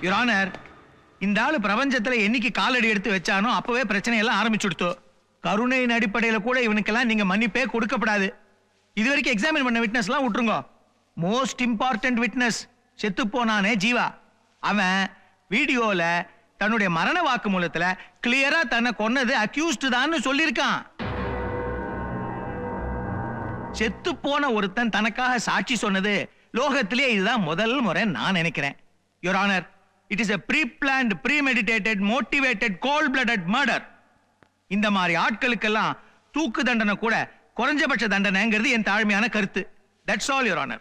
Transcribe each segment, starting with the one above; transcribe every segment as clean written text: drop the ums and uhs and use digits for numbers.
Your honour, இந்த ஆளு பிரபஞ்சத்துல என்னைக்கு காலடி எடுத்து வச்சானோ அப்பவே பிரச்சனை எல்லாம் ஆரம்பிச்சுடுத்தோ. கருணையின் அடிப்படையில கூட இவனுக்கெல்லாம் நீங்க மன்னிப்பே கொடுக்கப்படாது. இது வரைக்கும் எக்ஸாமின் பண்ண விட்னஸ் எல்லாம் விட்டுருங்க. மோஸ்ட் இம்பார்ட்டன்ட் விட்னஸ் செத்து போனானே ஜீவா, அவன் வீடியோல தன்னுடைய மரண வாக்கு மூலத்துல கிளியரா தன்னை கொன்னது அக்யூஸ்ட் தான் சொல்லியிருக்கான். செத்து போன ஒருத்தன் தனக்காக சாட்சி சொன்னது லோகத்திலே இதுதான் முதல் முறை நான் நினைக்கிறேன். Your honour, it is a pre-planned, premeditated, motivated, cold-blooded murder. இந்த மாதிரி ஆட்களுக்கெல்லாம் தூக்கு தண்டனை கூட குறைஞ்சபட்ச தண்டனைங்கிறது என் தாழ்மையான கருத்து. That's all, Your Honor.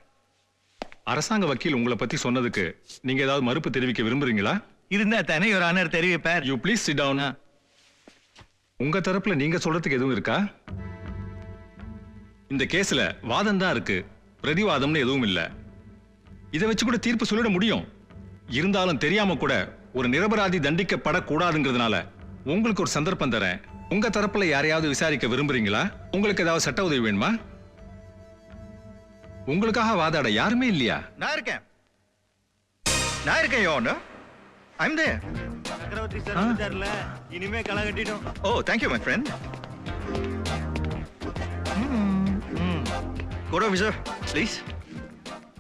அரசாங்க வக்கீல் உங்களை பத்தி சொன்னதுக்கு நீங்க ஏதாவது மறுப்பு தெரிவிக்க விரும்புறீங்களா? இருந்தா தானே Your Honor தெரிவிப்பார். You please sit down. உங்க தரப்புல நீங்க சொல்றதுக்கு எதுவும் இருக்கா? இந்த கேஸ்ல வாதம் தான் இருக்கு, பிரதிவாதம்னு எதுவும் இல்ல. இதை வச்சு கூட தீர்ப்பு சொல்லிட முடியும். இருந்தாலும் தெரியாம கூட ஒரு நிரபராதி தண்டிக்கப்படக்கூடாதுங்கிறதுனால உங்களுக்கு ஒரு சந்தர்ப்பம் தரேன். உங்க தரப்புல யாரையாவது விசாரிக்க விரும்புறீங்களா? உங்களுக்கு ஏதாவது சட்ட உதவி வேணுமா? உங்களுக்காக வாதாட யாருமே இல்லையா? நான் இருக்கேன் Your Honor. I'm there. சக்கரவர்த்தி சார் வந்துட்டார்ல, இனிமே களை கட்டிட்டோம். Oh, thank you, my friend. Good officer, please.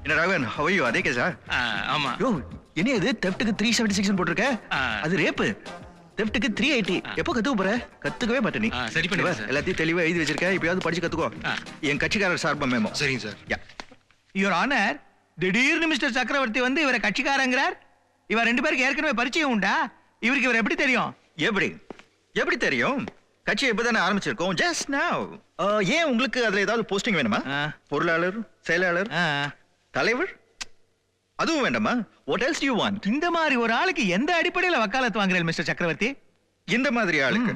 என்ன ராகவன், how are you? அதே கேஸா? ஆமா. யோ, என்ன இது தெஃப்ட்க்கு 376 போட்டுருக்க? அது ரேப். தெஃப்ட்க்கு 380. எப்போ கத்துக்க போற? கத்துக்கவே மாட்டே நீ. சரி பண்ணி சார். எல்லாத்தையும் தெளிவா எழுதி வச்சிருக்க. இப்பயாவது படிச்சு கத்துக்கோ. என் கட்சிக்காரர் சார்பா மேமோ. சரிங்க சார். யா. யுவர் ஆனர், திடீர்னு மிஸ்டர் சக்கரவர்த்தி வந்து இவரை கட்சிக்காரங்கிறார். இவர் ரெண்டு பேருக்கு ஏற்கனவே பரிச்சயம் உண்டா? இவருக்கு இவர் எப்படி தெரியும்? எப்படி தெரியும்? கட்சி எப்பதானே ஆரம்பிச்சிருக்கோம். ஜஸ்ட் நவ. ஏன் உங்களுக்கு அதுல ஏதாவது போஸ்டிங் வேணுமா? பொருளாளர், செயலாளர், தலைவர், அதுவும் வேண்டாமா? What else do you want? இந்த மாதிரி ஒரு ஆளுக்கு எந்த அடிப்படையில வக்காலத்து வாங்குறீங்க மிஸ்டர் சக்கரவர்த்தி? இந்த மாதிரி ஆளுக்கு.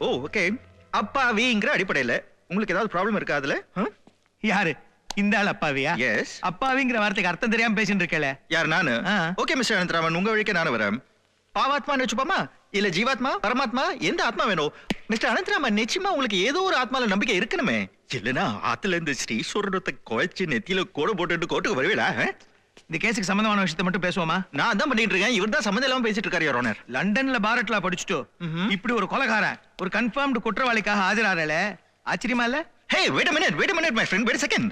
ஓ, ஓகே. அப்பாவிங்கிற அடிப்படையில உங்களுக்கு ஏதாவது ப்ராப்ளம் இருக்கா அதுல? யாரு இந்த ஆள் அப்பாவியா? எஸ். அப்பாவிங்கிற வார்த்தைக்கு அர்த்தம் தெரியாம பேசிட்டு இருக்கல. யார் நானு? ஓகே மிஸ்டர் அனந்தராமன், உங்க வழிக்கே நானும் வரேன். பாவாத்மான்னு வச்சுப்போமா, இல்ல ஜீவாத்மா, பரமாத்மா, எந்த ஆத்மா வேணும்? மிஸ்டர் அனந்தராமன், நிச்சயமா உங்களுக்கு ஏதோ ஒரு ஆத்மால நம்பிக்கை இருக்கணுமே. இல்லனா ஆத்துல இருந்து ஸ்ரீஸ்வரத்தை குழைச்சு நெத்தியில கோடு போட்டுட்டு கோட்டுக்கு வருவீடா? இந்த கேஸுக்கு சம்பந்தமான விஷயத்தை மட்டும் பேசுவோமா? நான் தான் பண்ணிட்டு இருக்கேன். இவர் தான் சம்பந்தம் இல்லாம பேசிட்டு இருக்காரு யுவர் ஆனர். லண்டன்ல பாரட்லா படிச்சுட்டு இப்படி ஒரு கொலைகாரன் ஒரு கன்ஃபர்ம்டு குற்றவாளிக்காக ஆஜராறல, ஆச்சரியமா இல்ல? ஹே, wait a minute my friend, wait a second.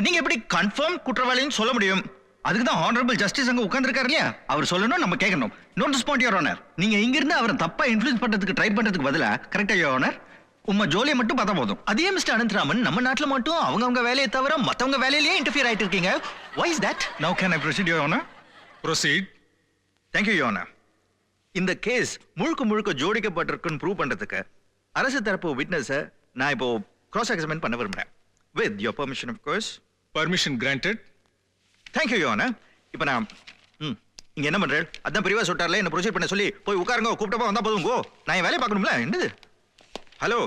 நீங்க எப்படி கன்ஃபர்ம் குற்றவாளின்னு சொல்ல முடியும்? அதுக்கு தான் ஹானரபிள் ஜஸ்டிஸ் அங்க உட்கார்ந்திருக்காரு இல்லையா, அவர் சொல்லணும், நம்ம கேட்கணும். Note this point your honour. நீங்க இங்க இருந்து அவரை தப்பா இன்ஃப்ளூயன்ஸ் பண்றதுக்கு ட்ரை பண்றதுக்கு பதிலா கரெக்டா யுவர் ஆனர் உம்ம ஜோலியை மட்டும் பார்த்தா போதும். அதே மிஸ்டர் அனந்தராமன், நம்ம நாட்டுல மட்டும் அவங்க வேலையை தவிர மத்தவங்க வேலையிலேயே இன்டர்ஃபியர் ஆயிட்டு இருக்கீங்க. Why is that? Now can I proceed your honor? Proceed. Thank you your honor. இந்த கேஸ் முழுக்க ஜோடிக்கப்பட்டிருக்குன்னு ப்ரூவ் பண்றதுக்கு அரசு தரப்பு விட்னஸை நான் இப்போ cross examine பண்ண விரும்புறேன். With your permission of course. Permission granted. Thank you your honor. இப்போ நான் இங்க என்ன பண்றேன்? அதான் பிரிவா சொல்லிட்டார்ல, என்ன ப்ரொசீட் பண்ண சொல்லி போய் உட்காருங்க, கூப்பிட்டப்ப வந்தா போதும். கோ, நான் என் வேலையை பார்க்கணும்ல. என்னது? ஹலோ,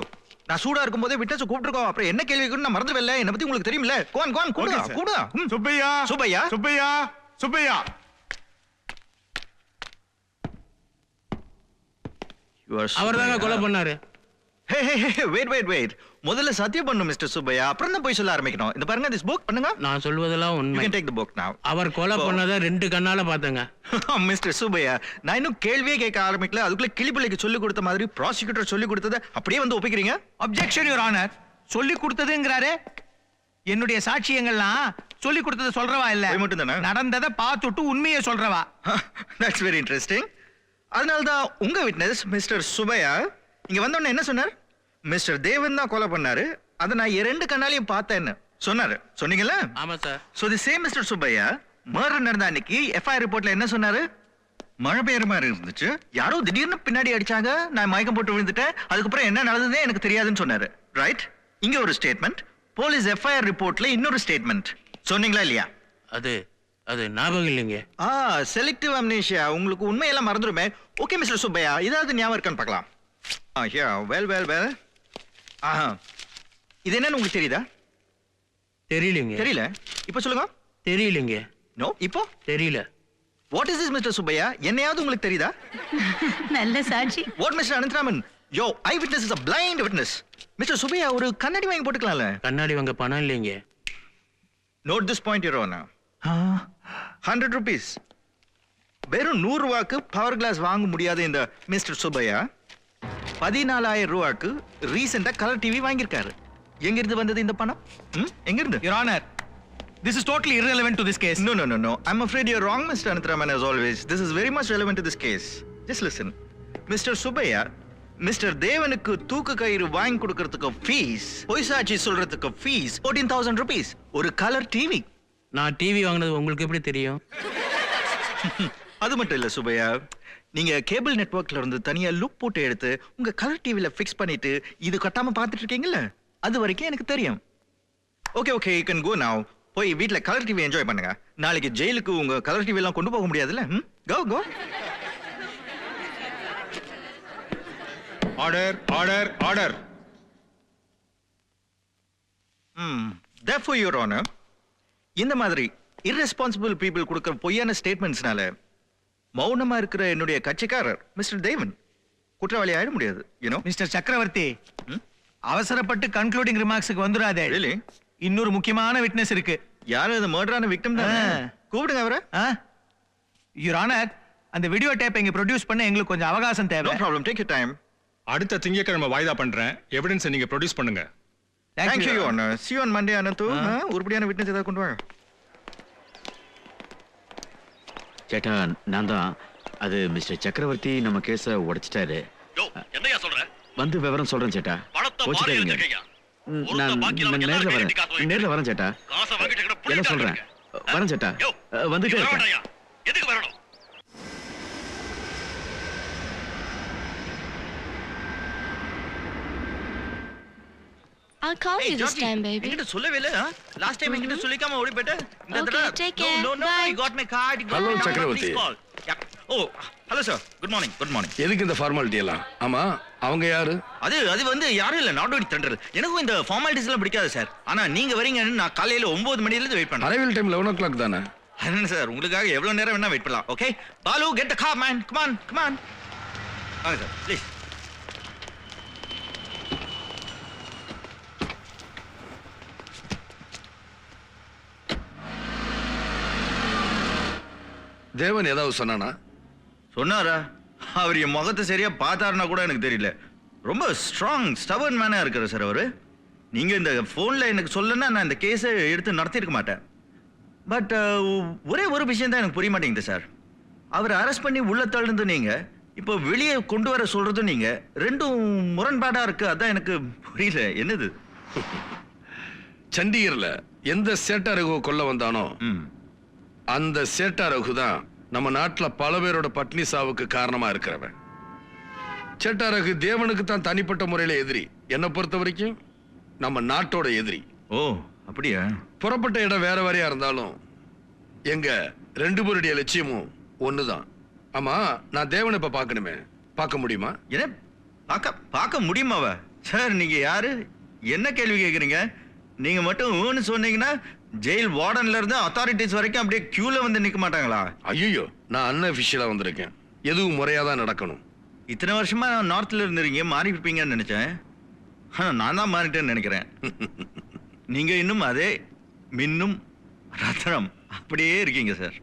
நான் சூடா இருக்கும் போதே விட்டச்சு கூப்பிட்டுருக்கோம். அப்புறம் என்ன கேள்வி நான் மறந்துடல. என்ன பத்தி உங்களுக்கு தெரியுமில்ல. கோன் கூப்பிடுங்க. சுப்பையா சுப்பையா சுப்பையா சுப்பையா. அவர்தாங்க கொலை பண்ணாரு. Hey wait. முதல்ல சத்தியம் பண்ணணும் மிஸ்டர் சுப்பையா, அப்புறம் தான் போய் சொல்ல ஆரம்பிக்கணும். இந்த பாருங்க, திஸ் புக் பண்ணுங்க. நான் சொல்வதெல்லாம் உண்மை. You can take the book now. அவர் கொலை பண்ணதை 2 கண்ணால பார்த்தேங்க. மிஸ்டர் சுப்பையா, நான் இன்னும் கேள்வியே கேட்க ஆரம்பிக்கல, அதுக்குள்ள கிளிப்பிள்ளைக்கு சொல்லி கொடுத்த மாதிரி ப்ராசிக்யூட்டர் சொல்லி கொடுத்ததை அப்படியே வந்து ஒப்பிக்கிறீங்க. Objection your honour. சொல்லி கொடுத்ததுங்கறாரே, என்னுடைய சாட்சியங்கள்லாம் சொல்லி கொடுத்ததை சொல்றவா இல்ல, மட்டும் தானே நடந்ததை பார்த்துட்டு உண்மையை சொல்றவா. That's very interesting. அதனால தான் உங்க விட்னஸ் மிஸ்டர் சுப்பையா இங்க வந்தோடனே என்ன சொன்னார்? மிஸ்டர் தேவன் தான் கொலை பண்ணாரு, அதை நான் 2 கண்ணாலையும் பார்த்தேன்னு சொன்னாரு. சொன்னீங்கல்ல? ஆமா sir. So the same mister Subbaiah murder நடந்த அன்னைக்கு எஃப்ஐஆர் ரிப்போர்ட்ல என்ன சொன்னாரு? மழை பெய்யற மாதிரி இருந்துச்சு, யாரோ திடீர்னு பின்னாடி அடிச்சாங்க, நான் மயக்கம் போட்டு விழுந்துட்டேன், அதுக்கப்புறம் என்ன நடந்ததே எனக்கு தெரியாதுன்னு சொன்னாரு. ரைட்? இங்க ஒரு ஸ்டேட்மெண்ட், போலீஸ் எஃப்ஐஆர் ரிப்போர்ட்ல இன்னொரு ஸ்டேட்மெண்ட். சொன்னீங்களா இல்லையா? அது ஞாபகம் இல்லைங்க. செலக்டிவ் அம்னீஷியா, உங்களுக்கு உண்மையெல்லாம் மறந்துருமே. ஓகே மிஸ்டர் சுப்பையா, இதாவது ஞாபகம் இருக்கான்னு பார்க்கலாம். வெல். இது என்னன்னு உங்களுக்கு தெரியுதா? தெரியல. இப்போ சொல்லுங்க. தெரியலங்க. நோ, இப்போ தெரியல. What is this mister Subbaiah? என்னையாவது உங்களுக்கு தெரியுதா? நல்ல சாட்சி. What mister Anantharaman? யோ, I witness is a blind witness. Mister Subbaiah, ஒரு கண்ணாடி வாங்கி போட்டுக்கலாம்ல. கண்ணாடி வாங்க பணம் இல்லைங்க. Note this point your honour. 100 rupees. வெறும் 100 ரூபாய்க்கு பவர் கிளாஸ் வாங்க முடியாத இந்த மிஸ்டர் சுப்பையா 14,000 ரூபாய்க்கு ரீசெண்டா கலர் டிவி வாங்கியிருக்காரு. எங்க இருந்து வந்தது இந்த பணம்? எங்க இருந்து? Your Honor, this is totally irrelevant to this case. No. I'm afraid you're wrong, Mr. Anantharaman, as always. This is very much relevant to this case. Just listen. Mr. Subbaiya, Mr. தேவனுக்கு தூக்கு கயிறு வாங்கி கொடுக்கறதுக்கு fees, பொய்சாட்சி சொல்றதுக்கு fees 14,000 rupees. ஒரு colour TV. நான் TV வாங்கினது உங்களுக்கு எப்படி தெரியும்? அது மட்டும் இல்ல சுப்பையா, நீங்க கேபிள் நெட்வொர்க்ல இருந்து தனியா லுக் போட்டு எடுத்து உங்க கலர் டிவில ஃபிக்ஸ் பண்ணிட்டு இது கட்டாம பார்த்துட்டு இருக்கீங்கல்ல, அது வரைக்கும் எனக்கு தெரியும். Okay you can go now. போய் வீட்ல கலர் டிவி என்ஜாய் பண்ணுங்க. நாளைக்கு ஜெயிலுக்கு உங்க கலர் டிவி எல்லாம் கொண்டு போக முடியாதுல்ல. go. Order. Therefore, Your Honor, இந்த மாதிரி irresponsible people கொடுக்கிற பொய்யான ஸ்டேட்மெண்ட்ஸ்னால மௌனமா இருக்கிற என்னுடைய கட்சிக்காரர் மிஸ்டர் தேவன் குற்றவாளி ஆயிட முடியாது. மிஸ்டர் சக்கரவர்த்தி, அவசரப்பட்டு கன்க்ளூடிங் ரிமார்க்ஸ்க்கு வந்துடாதே. Really? இன்னொரு முக்கியமான விட்னஸ் இருக்கு. யாரு அந்த மர்டரான விக்டிம் தானே? கூப்பிடுங்க அவரை. யுவர் ஆனர், அந்த வீடியோ டேப் இங்க ப்ரொடியூஸ் பண்ண எங்களுக்கு கொஞ்சம் அவகாசம் தேவை. No problem, take your time. அடுத்த திங்கட்கிழமை வாய்தா பண்றேன். எவிடன்ஸ் நீங்க ப்ரொடியூஸ் பண்ணுங்க. Thank you, Your Honor. See you on Monday, Ananthu. உருப்படியான விட்னஸ் ஏதாவது கொண்டு வாங்க. சேட்டா, நான் தான். அது மிஸ்டர் சக்கரவர்த்தி நம்ம கேஸ உடைச்சிட்டாரு. என்னையா சொல்ற? வந்து விவரம் சொல்றேன் சேட்டா. போச்சுட்டாருங்க. நான் நேர்ல வரேன் சேட்டா. என்ன சொல்றேன்? வரேன் சேட்டா. வந்துட்டே இருக்கேன். எதுக்கு வரணும்? I'll call Hey, you this Georgie, time, baby. என்கிட்ட சொல்லவே இல்ல. லாஸ்ட் டைம் என்கிட்ட சொல்லிக்காம ஓடி போயிட்ட. இந்த Okay, தடவை take care. No, Bye. you got my card. Hello, Chakravarti. Oh, hello sir. Good morning. எதுக்கு இந்த ஃபார்மாலிட்டி எல்லாம்? ஆமா, அவங்க யாரு? அது வந்து யாரும் இல்ல, நாட் வெரி தண்டர். எனக்கும் இந்த ஃபார்மாலிட்டிஸ் எல்லாம் பிடிக்காது சார். ஆனா நீங்க வரீங்கன்னு நான் காலையில 9 மணில இருந்து வெயிட் பண்ணேன். அரைவல் டைம் 11 o'clock தானே? என்ன சார், உங்களுக்காக எவ்வளவு நேரம் வேணா வெயிட் பண்ணலாம். Okay Balu, get the car man. Come on. வாங்க சார், ப்ளீஸ். தேவன் ஏதாவது சொன்னானா? சொன்னாரா? அவர் என் முகத்தை சரியா பார்த்தாருன்னா கூட எனக்கு தெரியல. ரொம்ப ஸ்ட்ராங் ஸ்டபர்ன் மேனா இருக்காரு சார் அவரு. நீங்க இந்த போன்ல எனக்கு சொல்லனா நான் இந்த கேஸை எடுத்து நடத்திருக்க மாட்டேன். பட் ஒரே ஒரு விஷயம் தான் எனக்கு புரிய மாட்டேங்குது சார். அவர் அரெஸ்ட் பண்ணி உள்ள தள்ளுறது நீங்க, இப்போ வெளியே கொண்டு வர சொல்றது நீங்க, ரெண்டும் முரண்பாடா இருக்கு. அதான் எனக்கு புரியல, என்னது? சண்டிகர்ல எந்த சேட்டா ரகு கொல்ல வந்தானோ அந்த சேட்டா ரகு தான் நம்ம நாட்டுல பல பேரோட பட்னி சாவுக்கு காரணமா இருக்கிறவன். சேட்டா ரகு தேவனுக்கு தான் தனிப்பட்ட முறையில எதிரி. என்னை பொறுத்த வரைக்கும் நம்ம நாட்டோட எதிரி. ஓ அப்படியா? புறப்பட்ட இடம் வேற வேறையா இருந்தாலும் எங்க ரெண்டு பேருடைய லட்சியமும் ஒண்ணுதான். ஆமா, நான் தேவனை இப்ப பார்க்கணுமே, பார்க்க முடியுமா? என்ன பார்க்க முடியுமாவ? சார் நீங்க யாரு, என்ன கேள்வி கேக்குறீங்க? நீங்க மட்டும் ஊன்னு சொன்னீங்கன்னா ஜெயில் வார்டன்ல இருந்து அத்தாரிட்டிஸ் வரைக்கும் அப்படியே கியூல வந்து நிக்க மாட்டாங்களா? ஐயோ, நான் அன்அபிஷியலா வந்திருக்கேன். எதுவும் முறையா தான் நடக்கணும். இத்தனை வருஷமா நார்த்ல இருந்தீங்க, மாறி இருப்பீங்கன்னு நினைச்சேன். நான் தான் மாறிட்டேன்னு நினைக்கிறேன். நீங்க இன்னும் அதே மின்னும் ரத்னம் அப்படியே இருக்கீங்க sir.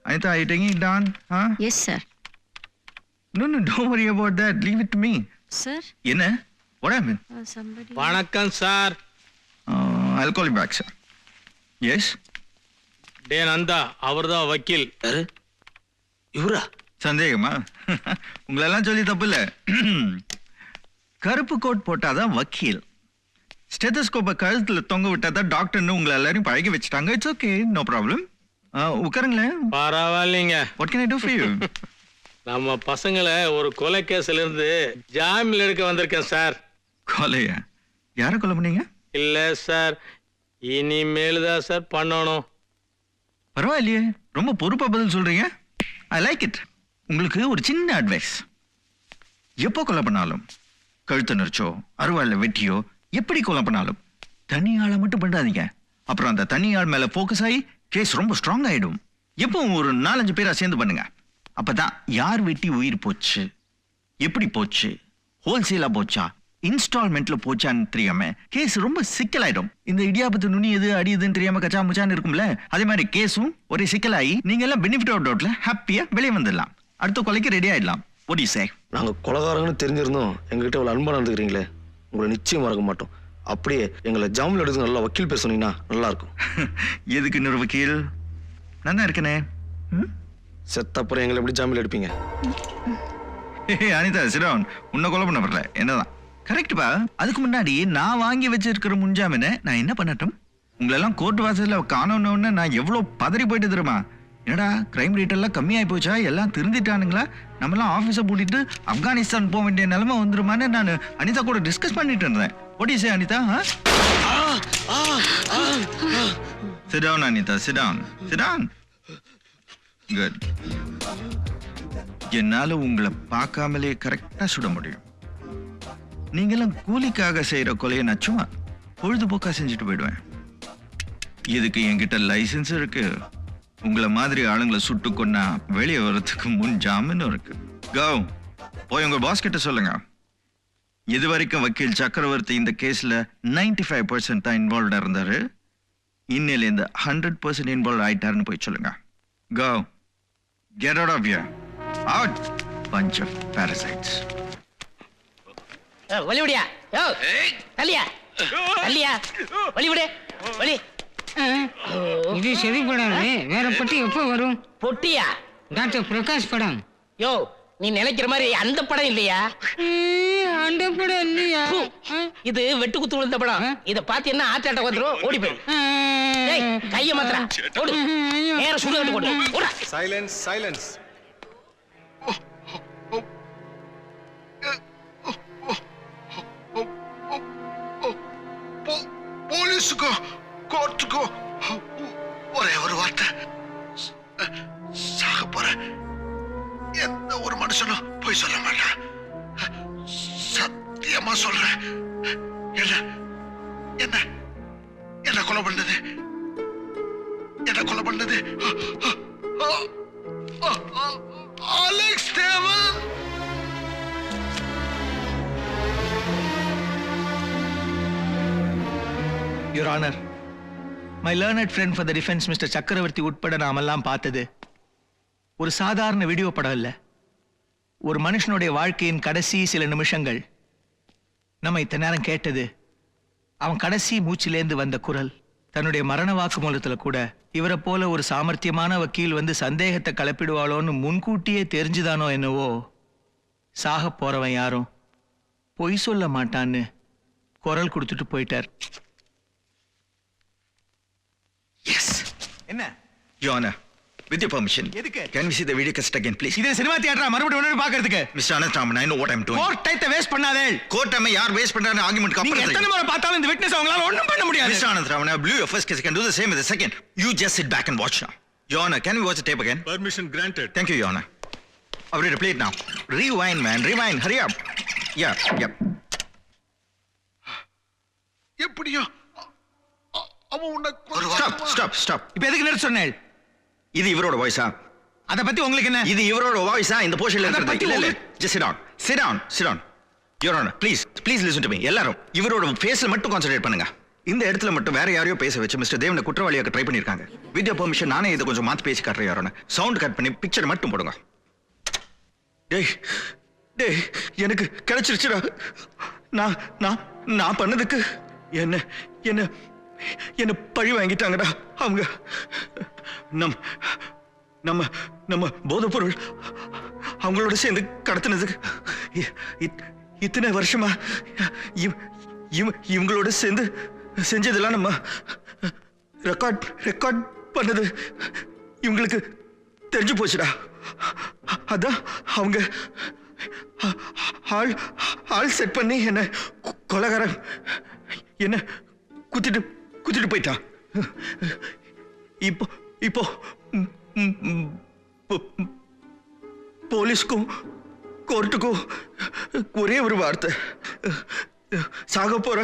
Anita, are you taking it down? Huh? Yes, sir. No, don't worry about that. Leave it to me. Sir? என்ன? What happened? Somebody... வணக்கம் sir. I'll call you back, sir. Yes? டே நந்தா, அவர்தான் வக்கீல். இவரா? சந்தேகமா? உங்களெல்லாம் சொல்லி தப்பு இல்ல. கருப்பு கோட் போட்டாதான் வக்கீல், ஸ்டெதஸ்கோப்பை கழுத்துல தொங்க விட்டாதான் டாக்டர்னு உங்களை எல்லாரையும் பழகி வச்சுட்டாங்க. It's okay, no problem. உட்காருங்களேன். பரவாயில்லைங்க. What can I do for you? நம்ம பசங்களை ஒரு கொலை கேஸ்ல இருந்து ஜாமீன்ல எடுக்க வந்திருக்கேன் சார். கொலையா? யார கொலை பண்ணீங்க? இல்ல சார், இனிமேல் தான் சார் பண்ணணும். பரவாயில்லையே, ரொம்ப பொறுப்பா பதில் சொல்றீங்க. I like it. உங்களுக்கு ஒரு சின்ன அட்வைஸ். எப்போ கொலை பண்ணாலும், கழுத்து நெரிச்சோ அருவாள்ல வெட்டியோ எப்படி கொலை பண்ணாலும் தனி ஆளை மட்டும் பண்ணாதீங்க. அப்புறம் அந்த தனி ஆள் மேல ஃபோக்கஸ் ஆகி கேஸ் ரொம்ப ஸ்ட்ராங் ஆயிடும். எப்பவும் ஒரு 4-5 பேரா சேர்ந்து பண்ணுங்க. அப்பதான் யார் வெட்டி உயிர் போச்சு, எப்படி போச்சு, ஹோல்சேலா போச்சா, இன்ஸ்டால்மெண்ட்ல போச்சான்னு தெரியாம கேஸ் ரொம்ப சிக்கலாயிடும். இந்த இடியாபத்து நுனி எது அடியுதுன்னு தெரியாம கச்சா முச்சான்னு இருக்கும்ல, அதே மாதிரி கேஸும் ஒரே சிக்கலாகி நீங்க எல்லாம் பெனிஃபிட் ஆஃப் டவுட்ல ஹாப்பியா வெளியே வந்துடலாம். அடுத்த கொலைக்கு ரெடி ஆயிடலாம். What do you say? நாங்க கொலகாரங்கன்னு தெரிஞ்சிருந்தோம் எங்ககிட்ட இவ்வளவு அன்பா நடந்துக்கிறீங்களே, உங்களை நிச்சயம் மறக்க மாட்டோம். அப்படியே எங்களை ஜாமீன் எடுத்து நல்லா வக்கீல் பேர் சொன்னீங்கன்னா நல்லா இருக்கும். எதுக்கு இன்னொரு வக்கீல்? நான் தான் இருக்கனே. செத்த அப்புறம் எங்களை எப்படி ஜாமீன் எடுப்பீங்க? அனிதா சிரோன், உன்னை கொலை பண்ண வரல என்னதான் கரெக்ட்பா. அதுக்கு முன்னாடி நான் வாங்கி வச்சிருக்கிற முன்ஜாமீனை நான் என்ன பண்ணட்டும்? உங்களெல்லாம் கோர்ட் வாசல்ல காணணும்னு நான் எவ்வளவு பதறி போயிட்டு தெரியுமா? என்னடா கிரைம் ரேட் எல்லாம் கம்மியாகி போச்சா, எல்லாம் திருந்திட்டானுங்களா, நம்மளாம் ஆஃபீஸை பூட்டிட்டு ஆப்கானிஸ்தான் போக வேண்டிய நிலைமை வந்துருமான்னு நான் அனிதா கூட டிஸ்கஸ் பண்ணிட்டு இருந்தேன். What do you say, Anitha? Sit down, Anitha. Sit down. Sit down. Good. என்னால உங்களை பார்க்காமலே கரெக்டா சுட முடியும். நீங்களும் கூலிக்காக செய்யற கொலையை நான் சும்மா பொழுதுபோக்கா செஞ்சுட்டு போயிடுவேன். இதுக்கு என்கிட்ட லைசன்ஸ் இருக்கு. உங்களை மாதிரி ஆளுங்களை சுட்டு கொன்னா வெளியே வர்றதுக்கு முன் ஜாமீனும் இருக்கு. கோ போய் உங்க பாஸ் கிட்ட சொல்லுங்க. இது வரைக்கும் வக்கீல் சக்கரவர்த்தி இந்த கேஸ்ல 95% தான் இன்வால்வ்டா இருந்தாரு. இன்னில இந்த 100% இன்வால்வ் ஆயிட்டாருன்னு போய் சொல்லுங்க. Go get out of here. Out bunch of parasites. வலி விடியா யோ தள்ளியா தள்ளியா வலி விடு வலி. இது சரிப்படாது. வேற பொட்டி எப்போ வரும்? பொட்டியா? டாக்டர் பிரகாஷ் படம். யோ நீ நினைக்கிற மாதிரி அந்த படம் இல்லையா? அந்த படம் இல்லையா? இது வெட்டு குத்து விழுந்த படம். இத பாத்தீங்கன்னா ஆட்டாட்ட வந்துரும், ஓடி போய் கைய மாத்திரா ஓடு. நேர சுடுகாட்டு போடு. ஓடா. Silence silence. போலீஸுக்கோ கோர்ட்டுக்கோ ஒரே ஒரு வார்த்தை, சாக போற. எந்த ஒரு மனுஷனும் போய் சொல்ல மாட்டான். சத்தியமா சொல்றேன். என்ன என்ன என்ன கொலை பண்ணது? என்ன கொலை பண்ணது? அலெக்ஸ் தேவன். Your Honor, my learned friend for the defense, Mr. சக்கரவர்த்தி உட்பட நாமெல்லாம் பார்த்தது ஒரு சாதாரண வீடியோ படம் இல்ல. ஒரு மனுஷனுடைய வாழ்க்கையின் கடைசி சில நிமிஷங்கள். நம்ம இத்தனை நேரம் கேட்டது அவன் கடைசி மூச்சிலேந்து வந்த குரல். தன்னுடைய மரண வாக்குமூலத்துல கூட இவரை போல ஒரு சாமர்த்தியமான வக்கீல் வந்து சந்தேகத்தை கலப்பிடுவாளோன்னு முன்கூட்டியே தெரிஞ்சுதானோ என்னவோ, சாக போறவன் யாரும் பொய் சொல்ல மாட்டான்னு குரல் கொடுத்துட்டு போயிட்டார். Yes. என்ன? Your Honor, with your permission. எதுக்கு? Can we see the video cassette again, please? இது சினிமா தியேட்டரா மறுபடியும் பாக்குறதுக்கு? Mr. Ananthaman, I know what I'm doing. Court டைத்தை வேஸ்ட் பண்ணாதே. Court time யார் வேஸ்ட் பண்றாங்க ஆர்குமென்ட் நீங்க எத்தனை முறை பார்த்தாலும் இந்த விட்னஸ் அவங்களால ஒண்ணும் பண்ண முடியாது. Mr. Ananthaman, I blew your first case. I can do the same with the second. You just sit back and watch now. Your Honor, can we watch the tape again? Permission granted. Thank you, Your Honor. I'll replay it now. Rewind, man. Rewind. Hurry up. Yeah. எப்படியோ அவன் உன்னை Stop. இப்போ எதுக்கு நிறுத்த சொன்னேன்? இது இவரோட வாய்ஸா? அத பத்தி உங்களுக்கு என்ன? இது இவரோட வாய்ஸா? இந்த போர்ஷன்ல அத பத்தி இல்ல. Just sit down. Your Honor, please listen to me. எல்லாரும் இவரோட ஃபேஸ்ல மட்டும் கான்சென்ட்ரேட் பண்ணுங்க. இந்த இடத்துல மட்டும் வேற யாரையோ பேச வச்சு மிஸ்டர் தேவனை குற்றவாளியாக்க ட்ரை பண்ணிருக்காங்க. வித் யுவர் பெர்மிஷன் நானே இதை கொஞ்சம் மாத்தி பேசி காட்டுறேன். Your Honor, சவுண்ட் கட் பண்ணி பிக்சர் மட்டும் போடுங்க. டேய் எனக்கு கிடைச்சிருச்சுடா. நான் பண்ணதுக்கு என்ன பழி வாங்கிட்டாங்கடா அவங்க. நம்ம போதைப் பொருள் அவங்களோட சேர்ந்து கடத்தினதுக்கு இத்தனை வருஷமா இவங்களோட சேர்ந்து செஞ்சதெல்லாம் நம்ம ரெக்கார்ட் பண்ணது இவங்களுக்கு தெரிஞ்சு போச்சுடா. அதான் அவங்க ஆள் செட் பண்ணி என்ன கொலைகாரன் என்ன குத்திட்டு போயிட்டான். இப்போ போலீஸ்க்கும் கோர்ட்டுக்கும் ஒரே ஒரு வார்த்தை, சாக போற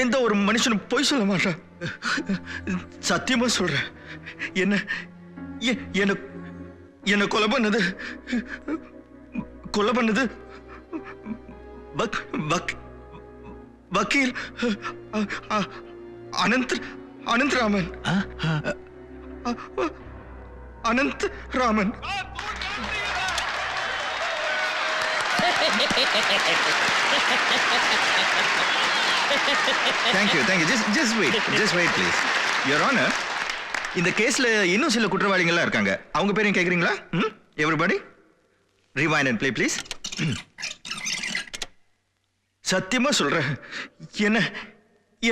எந்த ஒரு மனுஷனும் பொய் சொல்ல மாட்டான். சத்தியமா சொல்றேன். என்ன கொலை பண்ணது வக்கீல் Anand Raman. Anand Raman. Thank you. Just wait, please. Your Honor, இந்த கேஸ்ல இன்னும் சில குற்றவாளிகள்லாம் இருக்காங்க. அவங்க பேரையும் கேக்குறீங்களா? Everybody, rewind and play, please. சத்தியமா சொல்றேன்,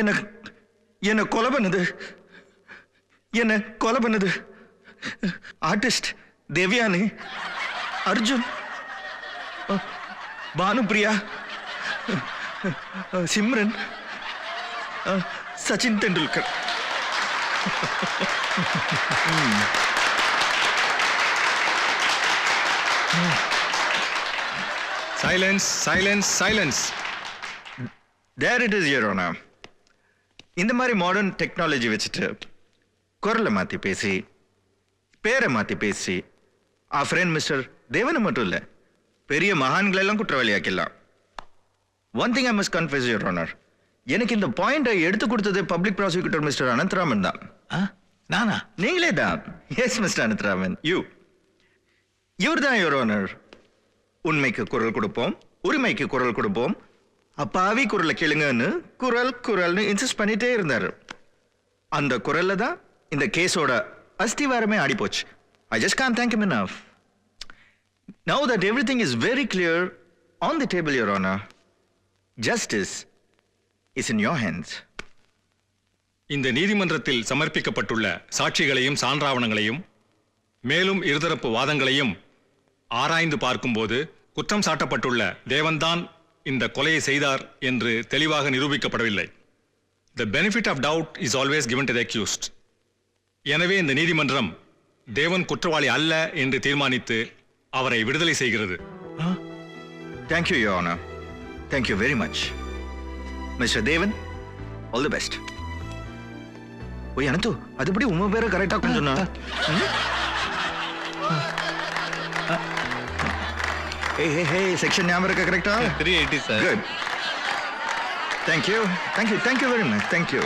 என்ன கொலை பண்ணது artist Devayani, Arjun, Bhanupriya, Simran, Sachin Tendulkar. Silence. There it is, Your Honor. இந்த மாதிரி மாடர்ன் டெக்னாலஜி வச்சுட்டு குரலை மாத்தி பேசி பேரை மாத்தி பேசி ஃப்ரெண்ட் மிஸ்டர் தேவனை மட்டும் இல்ல பெரிய மகான்களை எல்லாம் குற்றவாளியாக்கலாம். One thing I must confess, your honour, எனக்கு இந்த பாயிண்டை எடுத்து கொடுத்தது பப்ளிக் ப்ராசிக்யூட்டர் மிஸ்டர் அனந்தராமன் தான். நானா? நீங்களே தான். எஸ் மிஸ்டர் அனந்தராமன், இவர் தான் யுவர் ஆனர். உண்மைக்கு குரல் கொடுப்போம், உரிமைக்கு குரல் கொடுப்போம், அப்பாவி குரலை கேளுங்கன்னு குரல்னு இன்சிஸ்ட் பண்ணிட்டே இருந்தாரு. அந்த குரல்ல தான் இந்த கேஸோட அஸ்திவாரமே ஆடி போச்சு. I just can't thank him enough. Now that everything is very clear on the table, Your Honor, justice is in your hands. இந்த நீதிமன்றத்தில் சமர்ப்பிக்கப்பட்டுள்ள சாட்சிகளையும் சான்றாவணங்களையும் மேலும் இருதரப்பு வாதங்களையும் ஆராய்ந்து பார்க்கும்போது குற்றம் சாட்டப்பட்டுள்ள தேவன்தான் இந்த கொலையை செய்தார் என்று தெளிவாக நிரூபிக்கப்படவில்லை. The benefit of doubt is always given to the accused. எனவே இந்த நீதிமன்றம் தேவன் குற்றவாளி அல்ல என்று தீர்மானித்து அவரை விடுதலை செய்கிறது. Thank you, Your Honor. Thank you very much. Mr. Devan, all the best. ஓய் அனந்து, அதுபடி உங்க பேரை கரெக்டா கொஞ்சம் சொன்னா. Hey, section ஞாபகம் இருக்கா கரெக்டா? 380 sir. Good. Thank you very much. Thank you.